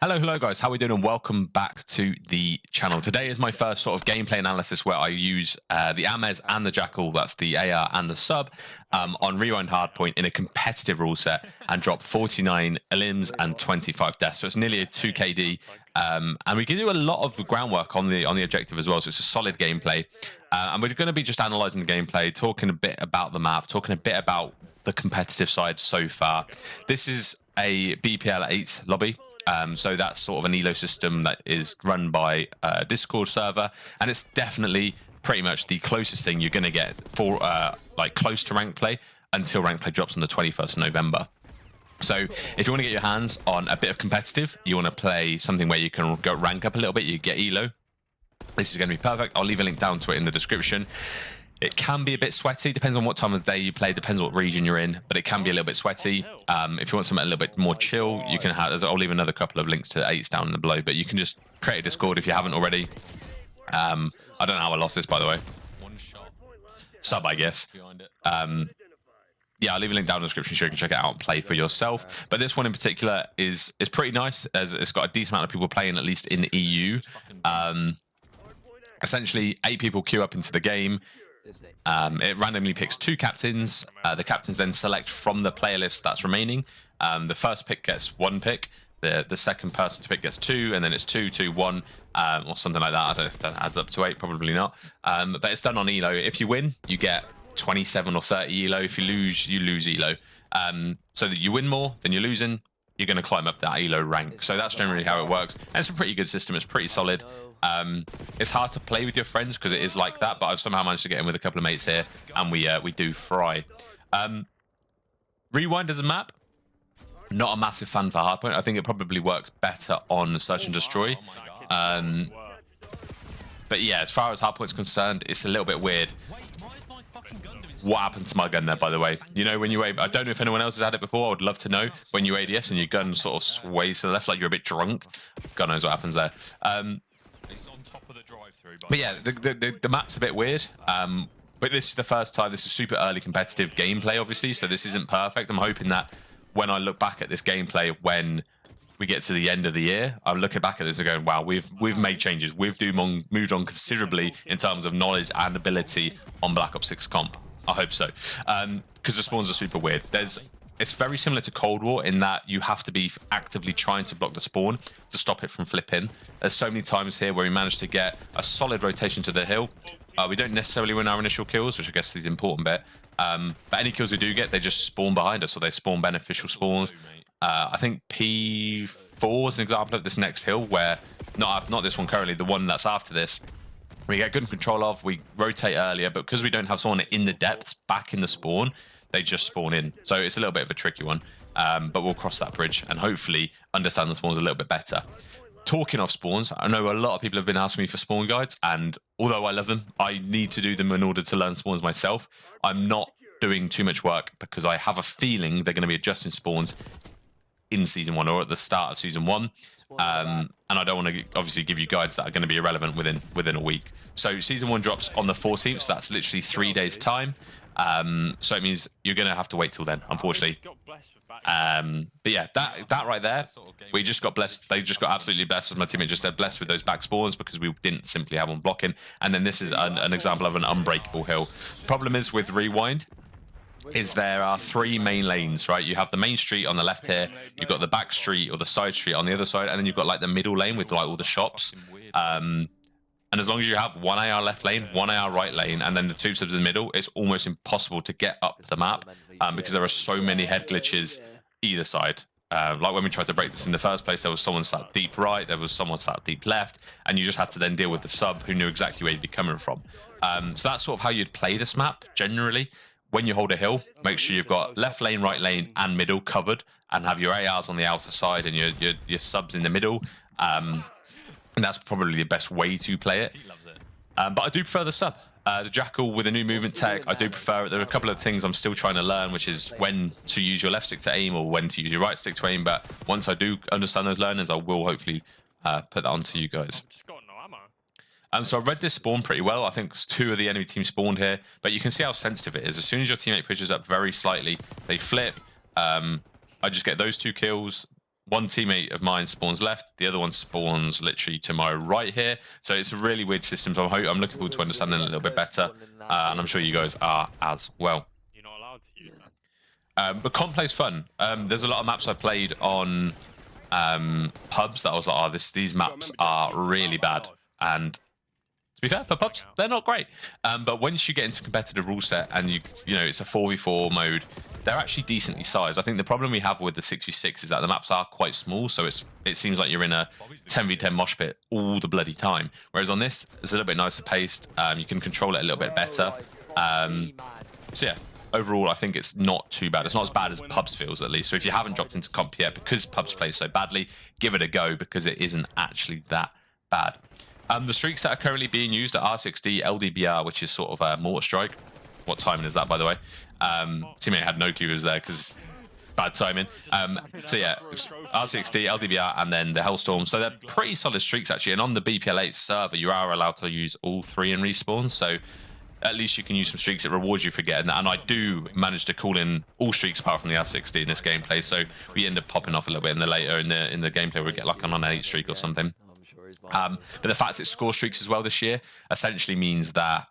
Hello guys, how are we doing and welcome back to the channel. Today is my first sort of gameplay analysis where I use the Amez and the Jackal, that's the AR and the sub, on Rewind Hardpoint in a competitive rule set and drop 49 elims and 25 deaths. So it's nearly a 2 KD, and we can do a lot of groundwork on the objective as well, so it's a solid gameplay. And we're going to be just analysing the gameplay, talking a bit about the map, talking a bit about the competitive side so far. This is a BPL 8 lobby. So that's sort of an elo system that is run by a Discord server, and it's definitely pretty much the closest thing you're going to get for like close to rank play until rank play drops on the 21st of November. So if you want to get your hands on a bit of competitive, you want to play something where you can go rank up a little bit, you get elo, this is going to be perfect. I'll leave a link down to it in the description. It can be a bit sweaty, depends on what time of day you play, depends what region you're in, but it can be a little bit sweaty. If you want something a little bit more chill, you can have, I'll leave another couple of links to 8s down below, but you can just create a Discord if you haven't already. I don't know how I lost this, by the way. Sub, I guess. Yeah, I'll leave a link down in the description so you can check it out and play for yourself. But this one in particular is pretty nice, as it's got a decent amount of people playing, at least in the EU. Essentially, 8 people queue up into the game. It randomly picks 2 captains. The captains then select from the player list that's remaining. The first pick gets 1 pick. The second person to pick gets 2, and then it's 2, 2, 1, or something like that. I don't know if that adds up to 8, probably not. But it's done on elo. If you win, you get 27 or 30 elo. If you lose elo. So that you win more than you're losing, you're going to climb up that elo rank. So that's generally how it works. And it's a pretty good system. It's pretty solid. It's hard to play with your friends because it is like that, but I've somehow managed to get in with a couple of mates here, and we do fry. Rewind as a map, not a massive fan for Hardpoint. I think it probably works better on Search and Destroy. But yeah, as far as Hardpoint's concerned, it's a little bit weird. What happened to my gun there, by the way? You know, when you I don't know if anyone else has had it before. I would love to know. When you ADS and your gun sort of sways to the left like you're a bit drunk. God knows what happens there. But yeah, the map's a bit weird. But this is the first time. This is super early competitive gameplay, obviously, so this isn't perfect. I'm hoping that when I look back at this gameplay, when we get to the end of the year, I'm looking back at this and going, wow, we've made changes. We've moved on considerably in terms of knowledge and ability on Black Ops 6 comp. I hope so, because the spawns are super weird. It's very similar to Cold War in that you have to be actively trying to block the spawn to stop it from flipping. There's so many times here where we managed to get a solid rotation to the hill. We don't necessarily win our initial kills, which I guess is the important bit. But any kills we do get, they just spawn behind us, or they spawn beneficial spawns. I think P4 is an example of this next hill, where not this one currently, the one that's after this. We get good control of, we rotate earlier, but because we don't have someone in the depths back in the spawn, they just spawn in. So it's a little bit of a tricky one, but we'll cross that bridge and hopefully understand the spawns a little bit better. Talking of spawns, I know a lot of people have been asking me for spawn guides, and although I love them, I need to do them in order to learn spawns myself. I'm not doing too much work because I have a feeling they're going to be adjusting spawns in Season 1 or at the start of Season 1. And I don't want to obviously give you guides that are going to be irrelevant within a week. So Season 1 drops on the 14th, so that's literally 3 days time. So it means you're going to have to wait till then, unfortunately. But yeah, that right there, we just got blessed. They just got absolutely blessed, as my teammate just said, blessed with those back spawns because we didn't simply have one blocking. And then this is an example of an unbreakable hill. Problem is with Rewind, is there are 3 main lanes, right? You have the main street on the left here, you've got the back street or the side street on the other side, and then you've got like the middle lane with like all the shops. And as long as you have 1 AR left lane, 1 AR right lane, and then the 2 subs in the middle, it's almost impossible to get up the map because there are so many head glitches either side. Like when we tried to break this in the first place, there was someone sat deep right, there was someone sat deep left, and you just had to then deal with the sub who knew exactly where you'd be coming from. So that's sort of how you'd play this map generally. When you hold a hill, make sure you've got left lane, right lane, and middle covered, and have your ARs on the outer side and your subs in the middle. And that's probably the best way to play it. But I do prefer the sub. The Jackal with a new movement tech, I do prefer it. There are a couple of things I'm still trying to learn, which is when to use your left stick to aim or when to use your right stick to aim. But once I do understand those learnings, I will hopefully put that onto you guys. So I've read this spawn pretty well. I think 2 of the enemy team spawned here, but you can see how sensitive it is. As soon as your teammate pushes up very slightly, they flip. I just get those 2 kills. one teammate of mine spawns left, the other one spawns literally to my right here. So it's a really weird system. So I'm looking forward to understanding it a little bit better, and I'm sure you guys are as well. You're not allowed to use that. But comp play's fun. There's a lot of maps I've played on pubs that I was like, oh, these maps are really bad. And to be fair, for pubs, they're not great. But once you get into competitive rule set and you know it's a 4v4 mode, they're actually decently sized. I think the problem we have with the 6v6 is that the maps are quite small, so it seems like you're in a 10v10 mosh pit all the bloody time. Whereas on this, it's a little bit nicer paced. You can control it a little bit better. So yeah, overall, I think it's not too bad. It's not as bad as pubs feels, at least. So if you haven't dropped into comp yet, because pubs play so badly, give it a go, because it isn't actually that bad. The streaks that are currently being used are R6D, LDBR, which is sort of a mortar strike. What timing is that, by the way? Teammate had no clue it was there because bad timing. So yeah, R6D, LDBR, and then the Hellstorm. So they're pretty solid streaks, actually. And on the BPL8 server, you are allowed to use all three in respawns. So at least you can use some streaks. It rewards you for getting that. And I do manage to call in all streaks apart from the R6D in this gameplay. So we end up popping off a little bit in the later in the gameplay where we get like on an 8 streak or something. But the fact it's score streaks as well this year essentially means that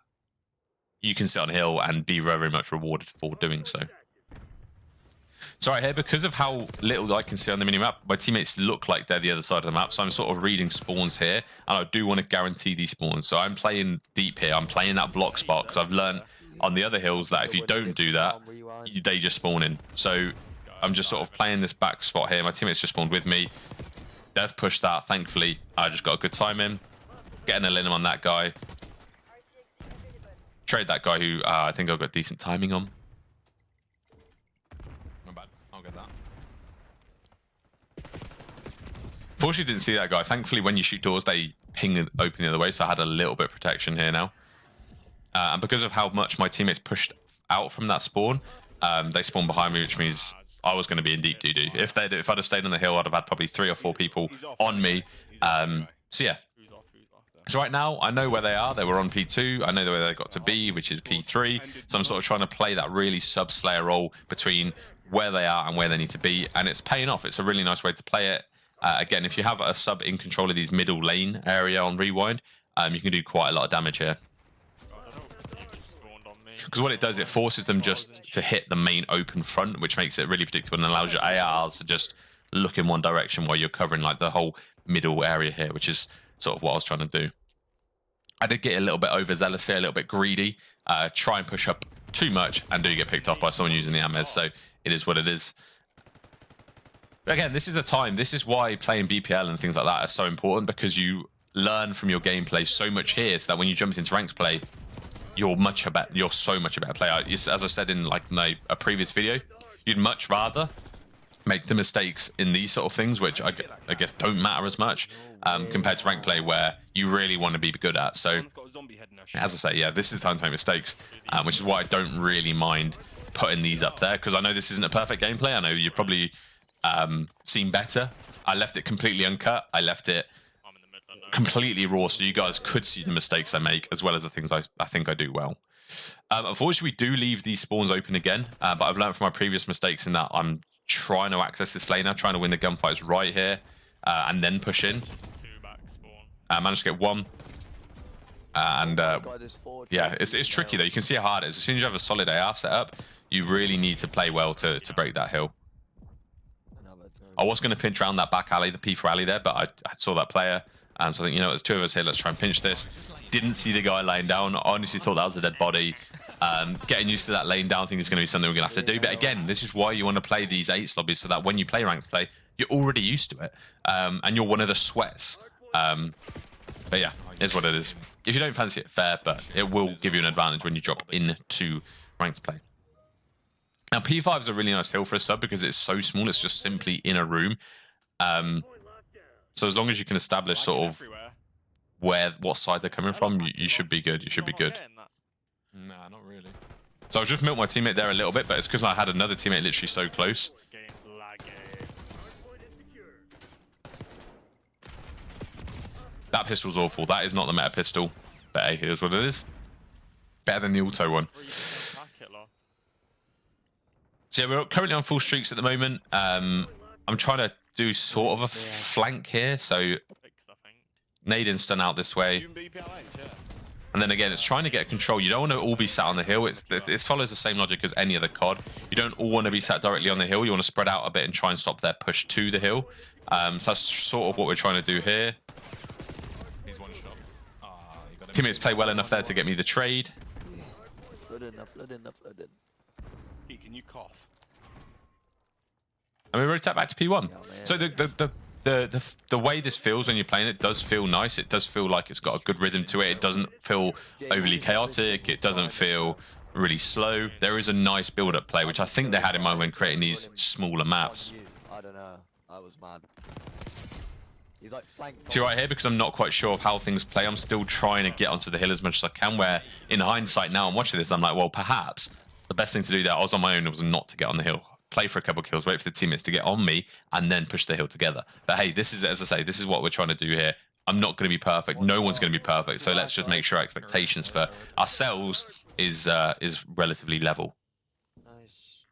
you can sit on hill and be very, very much rewarded for doing so. So right here, because of how little I can see on the minimap, my teammates look like they're the other side of the map. So I'm sort of reading spawns here, and I do want to guarantee these spawns. So I'm playing deep here. I'm playing that block spot because I've learned on the other hills that if you don't do that, they just spawn in. So I'm just sort of playing this back spot here. My teammates just spawned with me. They've pushed that. Thankfully, I just got a good time in. Getting a elims on that guy. Trade that guy who I think I've got decent timing on. Not bad. I'll get that. Fortunately, didn't see that guy. Thankfully, when you shoot doors, they ping open the other way, so I had a little bit of protection here now. And because of how much my teammates pushed out from that spawn, they spawned behind me, which means I was going to be in deep doo-doo. If I'd have stayed on the hill, I'd have had probably 3 or 4 people on me. So yeah. So right now, I know where they are. They were on P2. I know where they got to B, which is P3. So I'm sort of trying to play that really sub-slayer role between where they are and where they need to be. And it's paying off. It's a really nice way to play it. Again, if you have a sub in control of these middle lane area on Rewind, you can do quite a lot of damage here. Because what it does, it forces them just to hit the main open front, which makes it really predictable and allows your ARs to just look in one direction while you're covering like the whole middle area here, which is sort of what I was trying to do. I did get a little bit overzealous here, a little bit greedy, try and push up too much, and do get picked off by someone using the Amez, so it is what it is. But again, this is the time, this is why playing BPL and things like that are so important, because you learn from your gameplay so much here, so that when you jump into ranked play, you're so much a better player. As I said in like a previous video, you'd much rather make the mistakes in these sort of things, which I guess don't matter as much, compared to rank play where you really want to be good at. So, as I say, yeah, this is the time to make mistakes, which is why I don't really mind putting these up there, because I know this isn't a perfect gameplay. I know you've probably seen better. I left it completely uncut. I left it completely raw, so you guys could see the mistakes I make, as well as the things I think I do well. Unfortunately, we do leave these spawns open again, but I've learned from my previous mistakes in that I'm trying to access this lane now, trying to win the gunfights right here, and then push in. I managed to get one. Yeah, it's tricky though. You can see how hard it is. As soon as you have a solid AR setup, you really need to play well to break that hill. I was going to pinch around that back alley, the P4 alley there, but I saw that player. So I think, you know, there's 2 of us here. Let's try and pinch this. Didn't see the guy laying down. I honestly thought that was a dead body. Getting used to that laying down thing is going to be something we're going to have to do. But again, this is why you want to play these 8s lobbies, so that when you play ranked play, you're already used to it. And you're one of the sweats. But yeah, it's what it is. If you don't fancy it, fair, but it will give you an advantage when you drop into ranked play. Now, P5 is a really nice hill for a sub because it's so small. It's just simply in a room. So as long as you can establish sort of what side they're coming from, you should be good. You should be good. Nah, not really. So I just milked my teammate there a little bit, but it's because I had another teammate literally so close. That pistol's awful. That is not the meta pistol. But hey, here's what it is. Better than the auto one. So yeah, we're currently on full streaks at the moment. I'm trying to do sort of a flank here. So Fixed, I think. nade and stun out this way. Even BPLH, yeah. And then again, it's trying to get control. You don't want to all be sat on the hill. It follows the same logic as any other COD. You don't all want to be sat directly on the hill. You want to spread out a bit and try and stop their push to the hill. So that's sort of what we're trying to do here. He's one shot. Teammates play well enough there to get me the trade. Flood in. Pete, can you cough? And we rotate back to P1. Yeah, man. So the way this feels when you're playing it does feel nice. It does feel like it's got a good rhythm to it. It doesn't feel overly chaotic. It doesn't feel really slow. There is a nice build-up play, which I think they had in mind when creating these smaller maps. I don't know. I was mad. He's like flanked. See right here, because I'm not quite sure of how things play, I'm still trying to get onto the hill as much as I can, where in hindsight now I'm watching this, I'm like, well, perhaps the best thing to do that I was on my own was not to get on the hill. Play for a couple of kills, wait for the teammates to get on me, and then push the hill together. But hey, this is, as I say, this is what we're trying to do here. I'm not going to be perfect. No one's going to be perfect. So let's just make sure our expectations for ourselves is relatively level. Nice.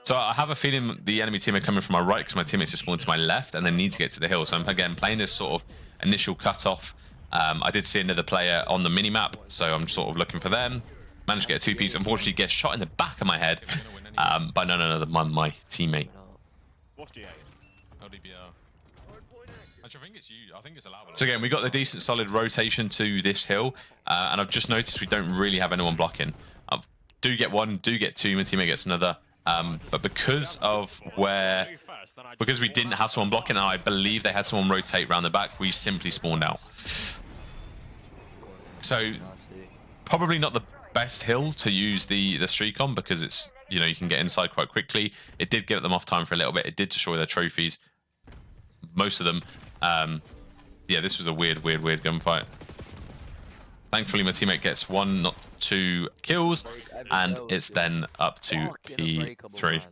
So I have a feeling the enemy team are coming from my right because my teammates just spawned to my left and they need to get to the hill. So I'm again playing this sort of initial cutoff. I did see another player on the mini map, so I'm sort of looking for them. Managed to get a two-piece. Unfortunately, gets shot in the back of my head by none other than my teammate. What's GA? So again, we got the decent solid rotation to this hill, and I've just noticed we don't really have anyone blocking. Do get one, do get two, my teammate gets another. But because we didn't have someone blocking, and I believe they had someone rotate around the back, we simply spawned out. So probably not the best hill to use the streak on, because it's, you know, you can get inside quite quickly. It did give them off time for a little bit. It did destroy their trophies, most of them. Yeah, this was a weird gunfight. Thankfully, my teammate gets one, not two kills, and it's then up to P3.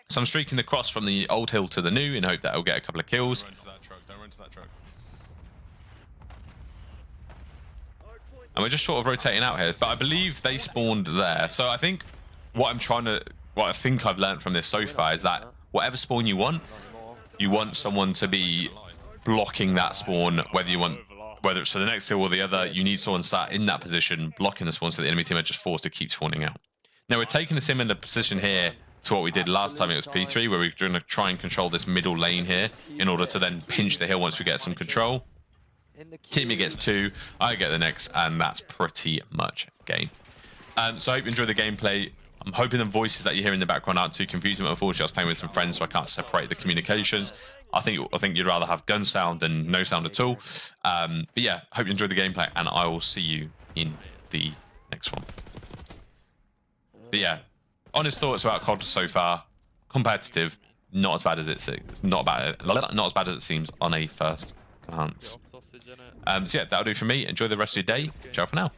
So I'm streaking the cross from the old hill to the new in hope that I'll get a couple of kills. Don't run to that truck. And we're just sort of rotating out here, but I believe they spawned there. So I think what I think I've learned from this so far is that whatever spawn you want someone to be blocking that spawn, whether it's to the next hill or the other. You need someone sat in that position blocking the spawn, so the enemy team are just forced to keep spawning out. Now we're taking the similar position here to what we did last time it was P3, where we're going to try and control this middle lane here in order to then pinch the hill once we get some control. Teammate gets two, I get the next, and that's pretty much game. So I hope you enjoy the gameplay. I'm hoping the voices that you hear in the background aren't too confusing. Unfortunately, I was playing with some friends, so I can't separate the communications. I think you'd rather have gun sound than no sound at all. But yeah, I hope you enjoyed the gameplay, and I will see you in the next one. But yeah, honest thoughts about COD so far. Competitive, not as bad as not as bad as it seems on a first glance. So yeah, that'll do for me. Enjoy the rest of your day. Ciao for now.